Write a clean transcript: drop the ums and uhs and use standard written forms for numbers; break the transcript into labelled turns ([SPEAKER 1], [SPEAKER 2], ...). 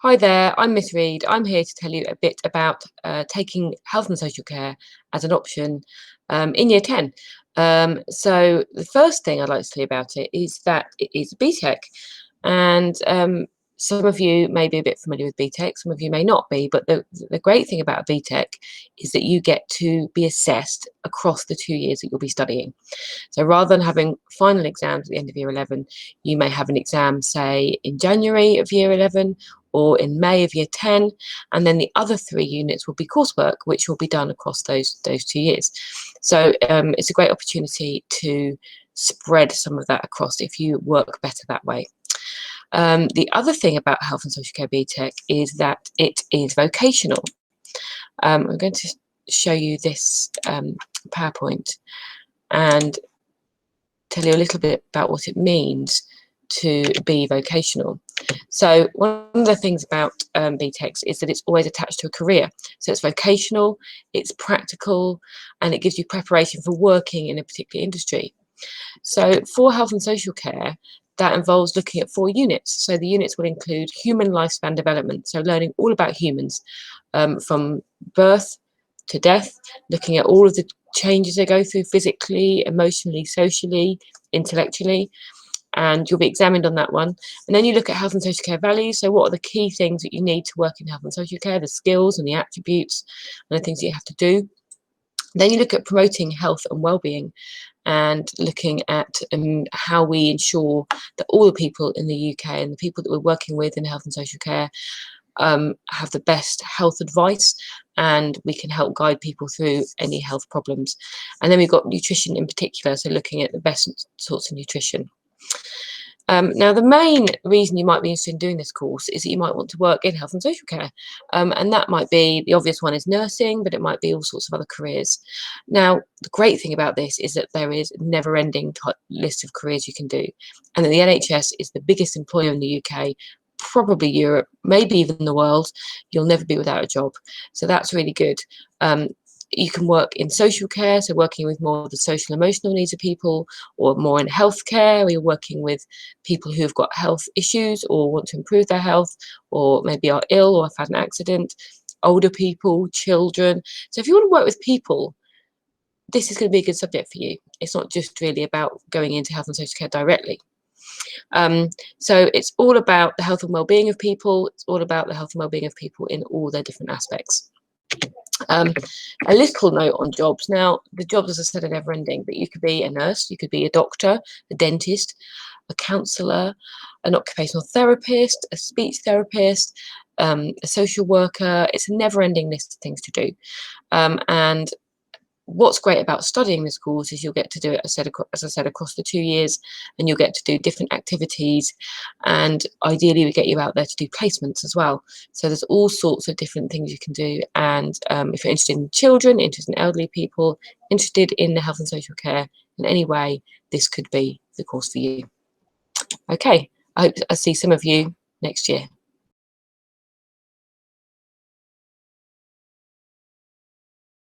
[SPEAKER 1] Hi there, I'm Miss Reed. I'm here to tell you a bit about taking health and social care as an option in Year 10. So the first thing I'd like to tell you about it is that it is BTEC, and some of you may be a bit familiar with BTEC, some of you may not be, but the great thing about BTEC is that you get to be assessed across the 2 years that you'll be studying. So rather than having final exams at the end of Year 11, you may have an exam, say, in January of Year 11 or in May of Year 10, and then the other 3 units will be coursework, which will be done across those 2 years. So it's a great opportunity to spread some of that across if you work better that way. The other thing about Health and Social Care BTEC is that it is vocational. I'm going to show you this PowerPoint and tell you a little bit about what it means to be vocational. So one of the things about BTEC is that it's always attached to a career. So it's vocational, it's practical, and it gives you preparation for working in a particular industry. So for health and social care, that involves looking at 4 units. So the units will include human lifespan development, so learning all about humans from birth to death, looking at all of the changes they go through physically, emotionally, socially, intellectually, and you'll be examined on that one. And then you look at health and social care values. So what are the key things that you need to work in health and social care, the skills and the attributes and the things that you have to do. Then you look at promoting health and well-being and looking at how we ensure that all the people in the UK and the people that we're working with in health and social care have the best health advice, and we can help guide people through any health problems. And then we've got nutrition in particular, so looking at the best sorts of nutrition. Now, the main reason you might be interested in doing this course is that you might want to work in health and social care, and that might be, the obvious one is nursing, but it might be all sorts of other careers. Now, the great thing about this is that there is a never-ending list of careers you can do, and that the NHS is the biggest employer in the UK, probably Europe, maybe even the world. You'll never be without a job, so that's really good. You can work in social care, so working with more of the social emotional needs of people, or more in healthcare, where you're working with people who've got health issues or want to improve their health, or maybe are ill or have had an accident, older people, children. So if you want to work with people, this is going to be a good subject for you. It's not just really about going into health and social care directly. So it's all about the health and well-being of people. It's all about the health and well-being of people in all their different aspects. A little note on jobs. Now, the jobs, as I said, are never ending, but you could be a nurse, you could be a doctor, a dentist, a counsellor, an occupational therapist, a speech therapist, a social worker. It's a never ending list of things to do. And what's great about studying this course is you'll get to do it, as I said, across the 2 years, and you'll get to do different activities, and ideally we get you out there to do placements as well. So there's all sorts of different things you can do, and if you're interested in children, interested in elderly people, interested in the health and social care in any way, this could be the course for you. Okay, I hope I see some of you next year.